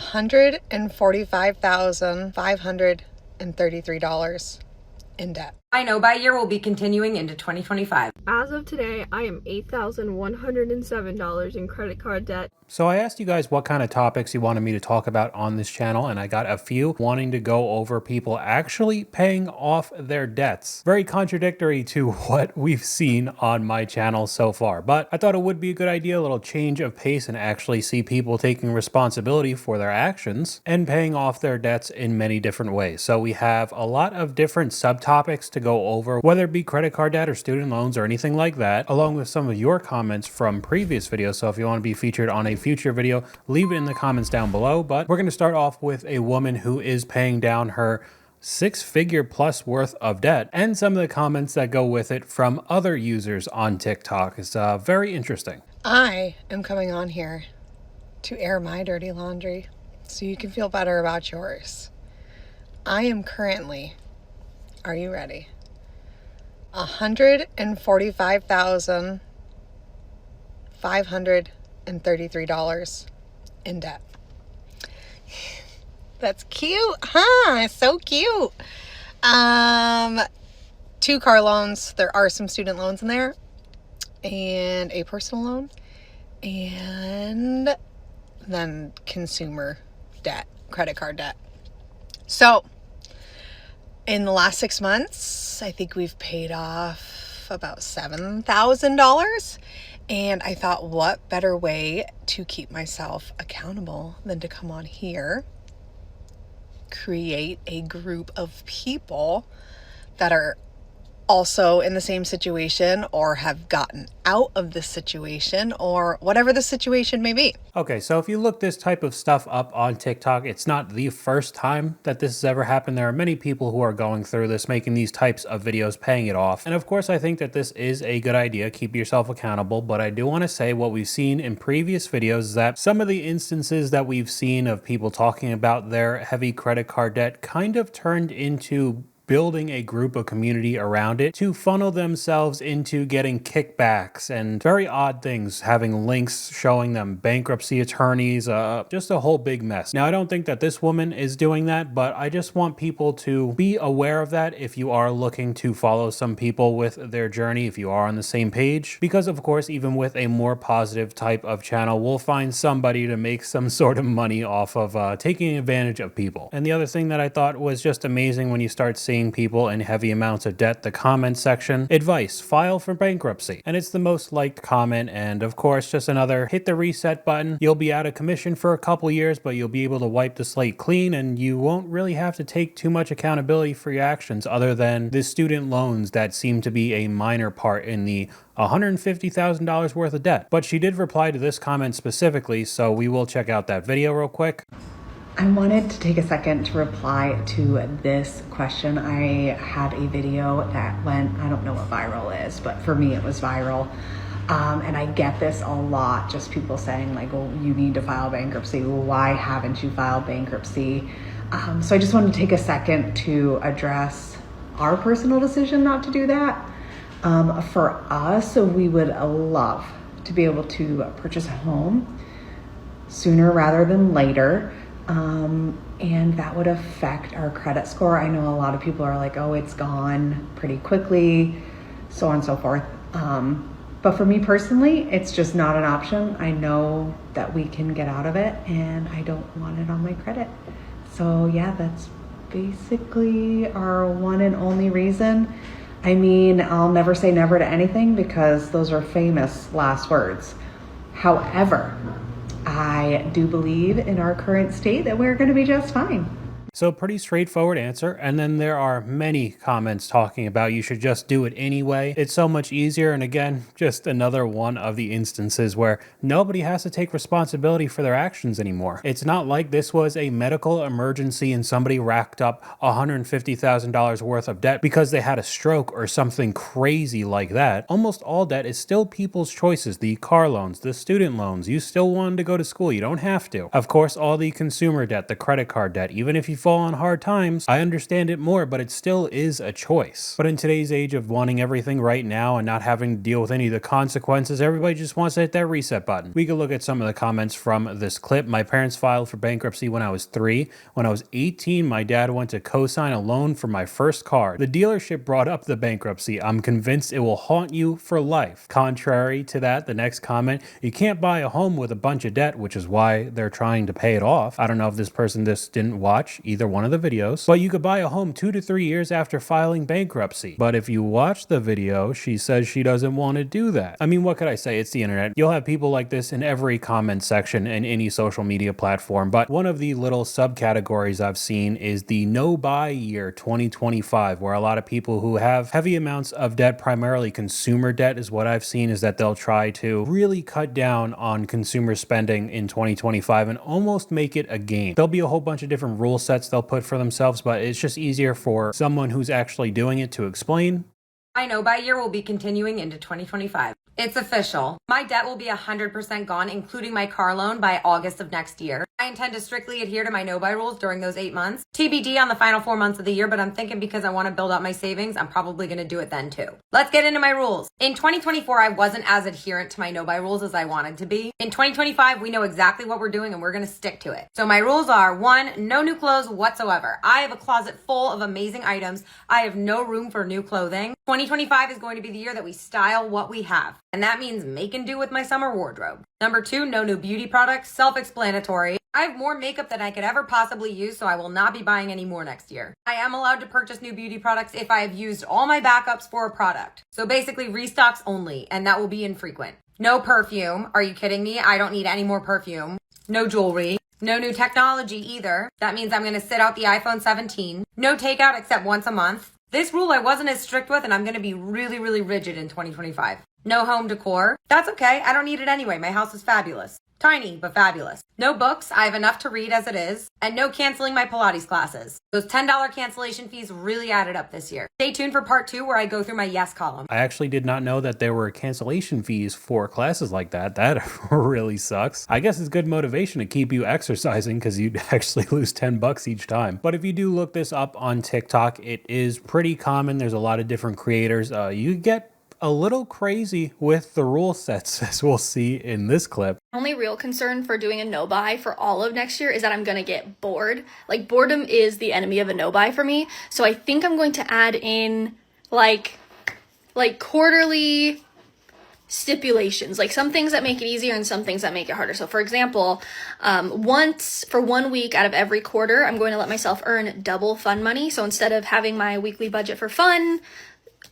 $145,533 in debt. I know by year will be continuing into 2025. As of today, I am $8,107 in credit card debt. So I asked you guys what kind of topics you wanted me to talk about on this channel, and I got a few wanting to go over people actually paying off their debts. Very contradictory to what we've seen on my channel so far, but I thought it would be a good idea, a little change of pace, and actually see people taking responsibility for their actions and paying off their debts in many different ways. So we have a lot of different subtopics to go over, whether it be credit card debt or student loans or anything like that, along with some of your comments from previous videos. So if you want to be featured on a future video, leave it in the comments down below. But we're going to start off with a woman who is paying down her six-figure plus worth of debt, and some of the comments that go with it from other users on TikTok is very interesting. I am coming on here to air my dirty laundry so you can feel better about yours. I am currently, are you ready? $145,533 in debt. That's cute, huh? So cute. 2 car loans. There are some student loans in there, and a personal loan, and then consumer debt, credit card debt. So in the last 6 months, I think we've paid off about $7,000. And I thought, what better way to keep myself accountable than to come on here, create a group of people that are also in the same situation or have gotten out of this situation or whatever the situation may be. Okay, so if you look this type of stuff up on TikTok, it's not the first time that this has ever happened. There are many people who are going through this, making these types of videos, paying it off. And of course, I think that this is a good idea. Keep yourself accountable. But I do want to say what we've seen in previous videos is that some of the instances that we've seen of people talking about their heavy credit card debt kind of turned into building a group of community around it to funnel themselves into getting kickbacks and very odd things, having links showing them bankruptcy attorneys, just a whole big mess. Now, I don't think that this woman is doing that, but I just want people to be aware of that if you are looking to follow some people with their journey, if you are on the same page, because of course, even with a more positive type of channel, we'll find somebody to make some sort of money off of taking advantage of people. And the other thing that I thought was just amazing when you start seeing people in heavy amounts of debt, the comment section, advice, file for bankruptcy. And it's the most liked comment. And of course, just another hit the reset button. You'll be out of commission for a couple years, but you'll be able to wipe the slate clean, and you won't really have to take too much accountability for your actions other than the student loans that seem to be a minor part in the $150,000 worth of debt. But she did reply to this comment specifically, so we will check out that video real quick. I wanted to take a second to reply to this question. I had a video that went, I don't know what viral is, but for me it was viral. And I get this a lot, just people saying like, oh, you need to file bankruptcy. Well, why haven't you filed bankruptcy? So I just wanted to take a second to address our personal decision not to do that. For us, we would love to be able to purchase a home sooner rather than later. And that would affect our credit score. I know a lot of people are like, oh, it's gone pretty quickly, so on and so forth. But for me personally, it's just not an option. I know that we can get out of it, and I don't want it on my credit. So yeah, that's basically our one and only reason. I mean, I'll never say never to anything because those are famous last words. However, I do believe in our current state that we're going to be just fine. So pretty straightforward answer. And then there are many comments talking about you should just do it anyway. It's so much easier. And again, just another one of the instances where nobody has to take responsibility for their actions anymore. It's not like this was a medical emergency and somebody racked up $150,000 worth of debt because they had a stroke or something crazy like that. Almost all debt is still people's choices. The car loans, the student loans, you still wanted to go to school. You don't have to. Of course, all the consumer debt, the credit card debt, even if you fall on hard times, I understand it more, but it still is a choice. But in today's age of wanting everything right now and not having to deal with any of the consequences, everybody just wants to hit that reset button. We could look at some of the comments from this clip. My parents filed for bankruptcy when I was 3. When I was 18, my dad went to co-sign a loan for my first car. The dealership brought up the bankruptcy. I'm convinced it will haunt you for life. Contrary to that, the next comment, you can't buy a home with a bunch of debt, which is why they're trying to pay it off. I don't know if this person just didn't watch either one of the videos, but you could buy a home 2 to 3 years after filing bankruptcy. But if you watch the video, she says she doesn't want to do that. I mean, what could I say? It's the internet. You'll have people like this in every comment section in any social media platform, but one of the little subcategories I've seen is the no buy year 2025, where a lot of people who have heavy amounts of debt, primarily consumer debt is what I've seen, is that they'll try to really cut down on consumer spending in 2025 and almost make it a game. There'll be a whole bunch of different rule sets they'll put for themselves, but it's just easier for someone who's actually doing it to explain. My no-buy year will be continuing into 2025. It's official. My debt will be 100% gone, including my car loan, by August of next year. I intend to strictly adhere to my no-buy rules during those 8 months. TBD on the final 4 months of the year, but I'm thinking because I want to build up my savings, I'm probably going to do it then too. Let's get into my rules. In 2024, I wasn't as adherent to my no-buy rules as I wanted to be. In 2025, we know exactly what we're doing and we're going to stick to it. So my rules are: 1, no new clothes whatsoever. I have a closet full of amazing items. I have no room for new clothing. 2025 is going to be the year that we style what we have. And that means make and do with my summer wardrobe. Number 2, no new beauty products. Self-explanatory. I have more makeup than I could ever possibly use, so I will not be buying any more next year. I am allowed to purchase new beauty products if I have used all my backups for a product. So basically restocks only, and that will be infrequent. No perfume. Are you kidding me? I don't need any more perfume. No jewelry. No new technology either. That means I'm going to sit out the iPhone 17. No takeout except once a month. This rule I wasn't as strict with, and I'm going to be really, really rigid in 2025. No home decor. That's okay. I don't need it anyway. My house is fabulous. Tiny, but fabulous. No books. I have enough to read as it is. And no canceling my Pilates classes. Those $10 cancellation fees really added up this year. Stay tuned for part 2 where I go through my yes column. I actually did not know that there were cancellation fees for classes like that. That really sucks. I guess it's good motivation to keep you exercising because you'd actually lose $10 each time. But if you do look this up on TikTok, it is pretty common. There's a lot of different creators. You get a little crazy with the rule sets, as we'll see in this clip. Only real concern for doing a no buy for all of next year is that I'm going to get bored. Like, boredom is the enemy of a no buy for me. So I think I'm going to add in like quarterly stipulations, like some things that make it easier and some things that make it harder. So for example, once for 1 week out of every quarter, I'm going to let myself earn double fun money. So instead of having my weekly budget for fun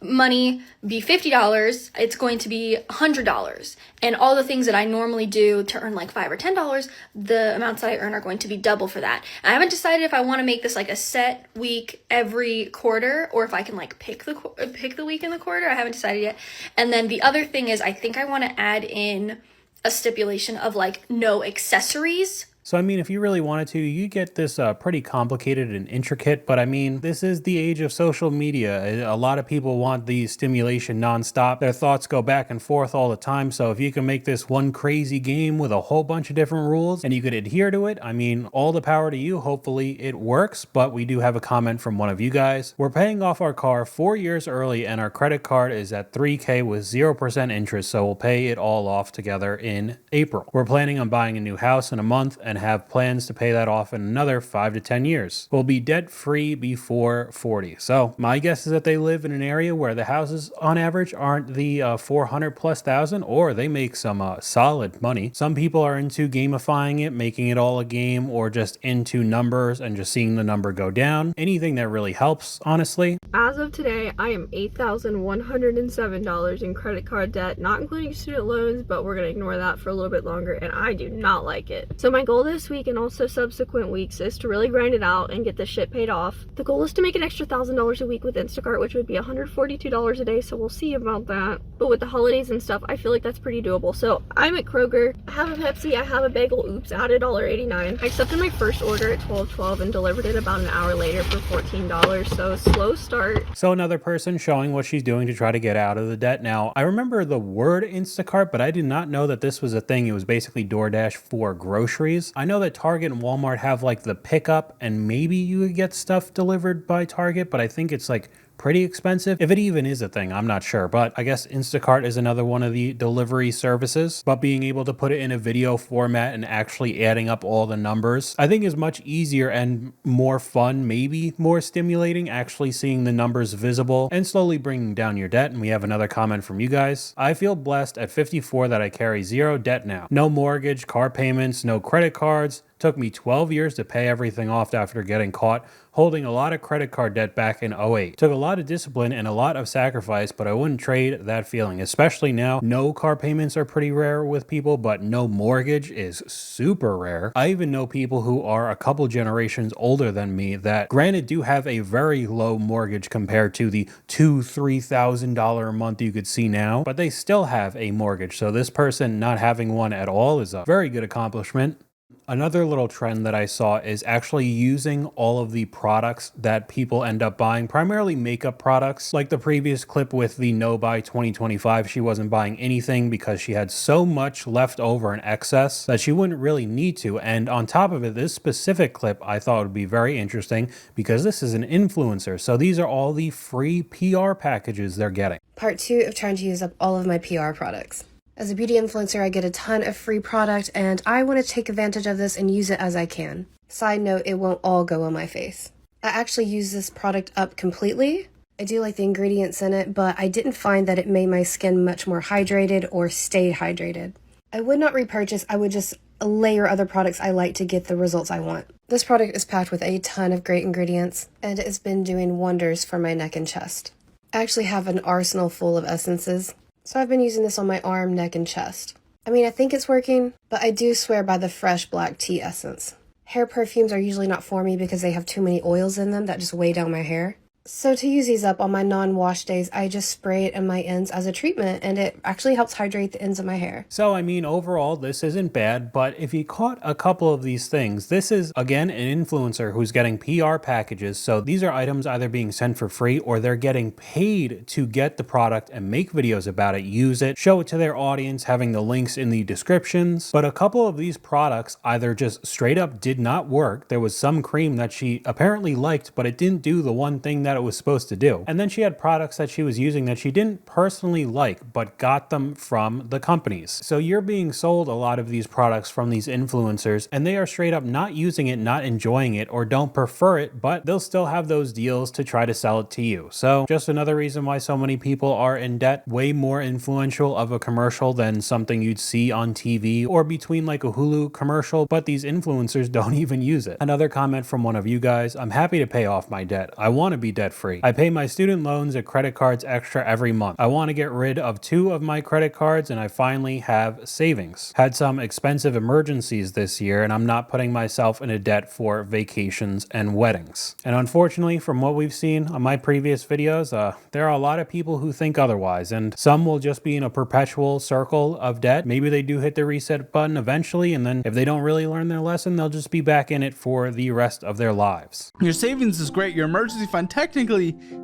money be $50, it's going to be $100. And all the things that I normally do to earn like $5 or $10, the amounts that I earn are going to be double for that. And I haven't decided if I want to make this like a set week every quarter or if I can like pick the week in the quarter. I haven't decided yet. And then the other thing is I think I want to add in a stipulation of like no accessories. So, I mean, if you really wanted to, you get this pretty complicated and intricate, but I mean, this is the age of social media. A lot of people want the stimulation nonstop. Their thoughts go back and forth all the time. So if you can make this one crazy game with a whole bunch of different rules and you could adhere to it, I mean, all the power to you. Hopefully it works, but we do have a comment from one of you guys. We're paying off our car 4 years early and our credit card is at $3,000 with 0% interest, so we'll pay it all off together in April. We're planning on buying a new house in a month and have plans to pay that off in another 5 to 10 years. We'll be debt-free before 40. So my guess is that they live in an area where the houses on average aren't the 400,000+, or they make some solid money. Some people are into gamifying it, making it all a game, or just into numbers and just seeing the number go down. Anything that really helps, honestly. As of today, I am $8,107 in credit card debt, not including student loans, but we're going to ignore that for a little bit longer, and I do not like it. So my goal this week and also subsequent weeks is to really grind it out and get this shit paid off. The goal is to make an extra $1,000 a week with Instacart, which would be $142 a day, so we'll see about that. But with the holidays and stuff, I feel like that's pretty doable. So I'm at Kroger, I have a Pepsi, I have a bagel, oops, added $1.89. I accepted my first order at 12:12 and delivered it about an hour later for $14, so slow start. So another person showing what she's doing to try to get out of the debt. Now, I remember the word Instacart, but I did not know that this was a thing. It was basically DoorDash for groceries. price. I know that Target and Walmart have like the pickup, and maybe you could get stuff delivered by Target, but I think it's like pretty expensive. If it even is a thing, I'm not sure. But I guess Instacart is another one of the delivery services. But being able to put it in a video format and actually adding up all the numbers, I think is much easier and more fun, maybe more stimulating, actually seeing the numbers visible and slowly bringing down your debt. And we have another comment from you guys. I feel blessed at 54 that I carry zero debt now. No mortgage, car payments, no credit cards. Took me 12 years to pay everything off after getting caught holding a lot of credit card debt back in '08. Took a lot of discipline and a lot of sacrifice, but I wouldn't trade that feeling, especially now. No car payments are pretty rare with people, but no mortgage is super rare. I even know people who are a couple generations older than me that granted do have a very low mortgage compared to the $2,000-$3,000 a month you could see now, but they still have a mortgage. So this person not having one at all is a very good accomplishment. Another little trend that I saw is actually using all of the products that people end up buying, primarily makeup products. Like the previous clip with the no buy 2025, she wasn't buying anything because she had so much left over in excess that she wouldn't really need to. And on top of it, this specific clip I thought would be very interesting because this is an influencer. So these are all the free PR packages they're getting. Part 2 of trying to use up all of my PR products. As a beauty influencer, I get a ton of free product, and I want to take advantage of this and use it as I can. Side note, it won't all go on my face. I actually use this product up completely. I do like the ingredients in it, but I didn't find that it made my skin much more hydrated or stayed hydrated. I would not repurchase, I would just layer other products I like to get the results I want. This product is packed with a ton of great ingredients, and it has been doing wonders for my neck and chest. I actually have an arsenal full of essences. So I've been using this on my arm, neck, and chest. I mean, I think it's working, but I do swear by the fresh black tea essence. Hair perfumes are usually not for me because they have too many oils in them that just weigh down my hair. So to use these up on my non-wash days, I just spray it in my ends as a treatment, and it actually helps hydrate the ends of my hair. So, I mean, overall, this isn't bad, but if you caught a couple of these things, this is, again, an influencer who's getting PR packages. So these are items either being sent for free or they're getting paid to get the product and make videos about it, use it, show it to their audience, having the links in the descriptions. But a couple of these products either just straight up did not work. There was some cream that she apparently liked, but it didn't do the one thing that it was supposed to do. And then she had products that she was using that she didn't personally like, but got them from the companies. So you're being sold a lot of these products from these influencers, and they are straight up not using it, not enjoying it, or don't prefer it, but they'll still have those deals to try to sell it to you. So just another reason why so many people are in debt. Way more influential of a commercial than something you'd see on TV or between like a Hulu commercial, but these influencers don't even use it. Another comment from one of you guys: I'm happy to pay off my debt. I want to be debt free. I pay my student loans and credit cards extra every month. I want to get rid of 2 of my credit cards, and I finally have savings. Had some expensive emergencies this year, and I'm not putting myself in a debt for vacations and weddings. And unfortunately, from what we've seen on my previous videos, there are a lot of people who think otherwise, and some will just be in a perpetual circle of debt. Maybe they do hit the reset button eventually, and then if they don't really learn their lesson, they'll just be back in it for the rest of their lives. Your savings is great. Your emergency fund technically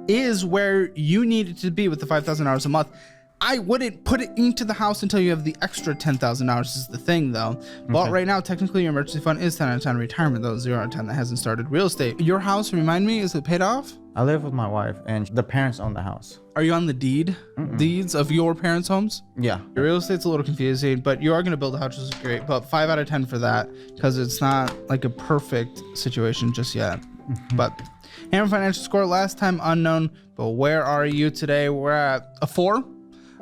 is where you need it to be with the $5,000 a month. I wouldn't put it into the house until you have the extra $10,000 is the thing though. But right now, technically your emergency fund is 10 out of 10 retirement though, 0 out of 10 that hasn't started. Real estate. Your house, remind me, is it paid off? I live with my wife and the parents own the house. Are you on the deeds of your parents' homes? Yeah. Your real estate's a little confusing, but you are going to build a house, which is great. But 5 out of 10 for that because it's not like a perfect situation just yet. But Hammer Financial Score, last time unknown, but where are you today? We're at a 4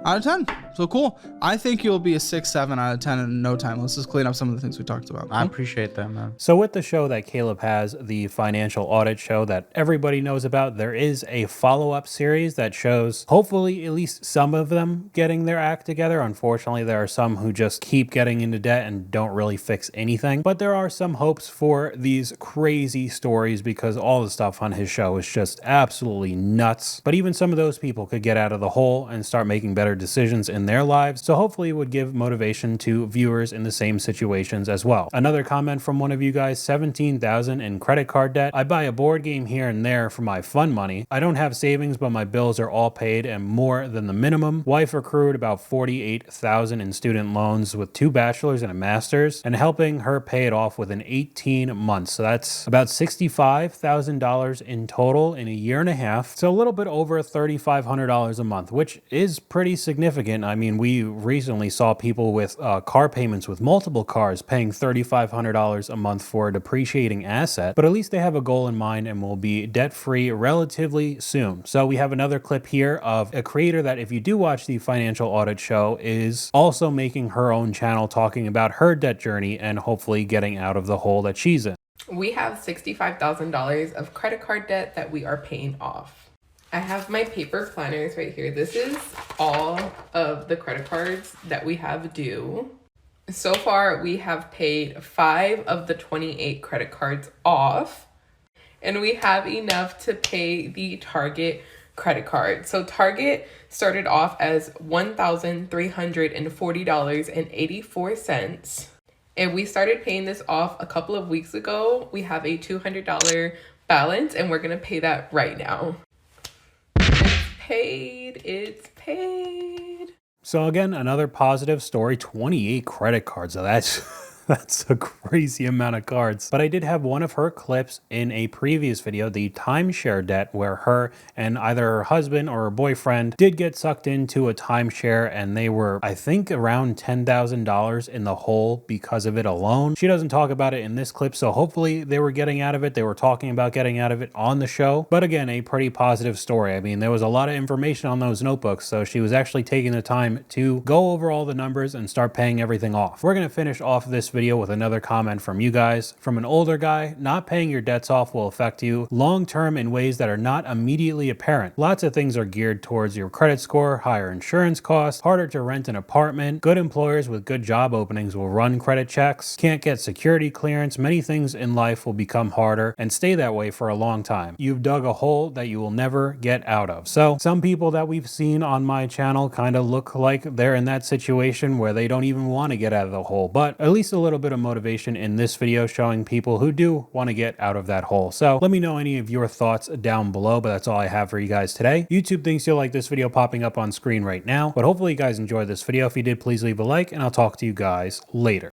out of 10. So cool. I think you'll be a 6, 7 out of 10 in no time. Let's just clean up some of the things we talked about. I appreciate that, man. So with the show that Caleb has, the financial audit show that everybody knows about, there is a follow-up series that shows hopefully at least some of them getting their act together. Unfortunately, there are some who just keep getting into debt and don't really fix anything. But there are some hopes for these crazy stories because all the stuff on his show is just absolutely nuts. But even some of those people could get out of the hole and start making better decisions in in their lives. So hopefully it would give motivation to viewers in the same situations as well. Another comment from one of you guys, 17,000 in credit card debt. I buy a board game here and there for my fun money. I don't have savings, but my bills are all paid and more than the minimum. Wife accrued about 48,000 in student loans with 2 bachelor's and a master's, and helping her pay it off within 18 months. So that's about $65,000 in total in a year and a half. So a little bit over $3,500 a month, which is pretty significant. I mean, we recently saw people with car payments with multiple cars paying $3,500 a month for a depreciating asset, but at least they have a goal in mind and will be debt-free relatively soon. So we have another clip here of a creator that, if you do watch the Financial Audit Show, is also making her own channel talking about her debt journey and hopefully getting out of the hole that she's in. We have $65,000 of credit card debt that we are paying off. I have my paper planners right here. This is all of the credit cards that we have due. So far, we have paid 5 of the 28 credit cards off, and we have enough to pay the Target credit card. So Target started off as $1,340.84. And we started paying this off a couple of weeks ago. We have a $200 balance, and we're gonna pay that right now. It's paid. So again, another positive story, 28 credit cards. So that's a crazy amount of cards. But I did have one of her clips in a previous video, the timeshare debt, where her and either her husband or her boyfriend did get sucked into a timeshare, and they were, I think, around $10,000 in the hole because of it alone. She doesn't talk about it in this clip, so hopefully they were getting out of it. They were talking about getting out of it on the show. But again, a pretty positive story. I mean, there was a lot of information on those notebooks, so she was actually taking the time to go over all the numbers and start paying everything off. We're going to finish off this video with another comment from you guys. From an older guy, not paying your debts off will affect you long-term in ways that are not immediately apparent. Lots of things are geared towards your credit score, higher insurance costs, harder to rent an apartment. Good employers with good job openings will run credit checks. Can't get security clearance. Many things in life will become harder and stay that way for a long time. You've dug a hole that you will never get out of. So some people that we've seen on my channel kind of look like they're in that situation where they don't even want to get out of the hole, but at least a little bit of motivation in this video showing people who do want to get out of that hole. So let me know any of your thoughts down below, but that's all I have for you guys today. YouTube thinks you'll like this video popping up on screen right now, but hopefully you guys enjoyed this video. If you did, please leave a like, and I'll talk to you guys later.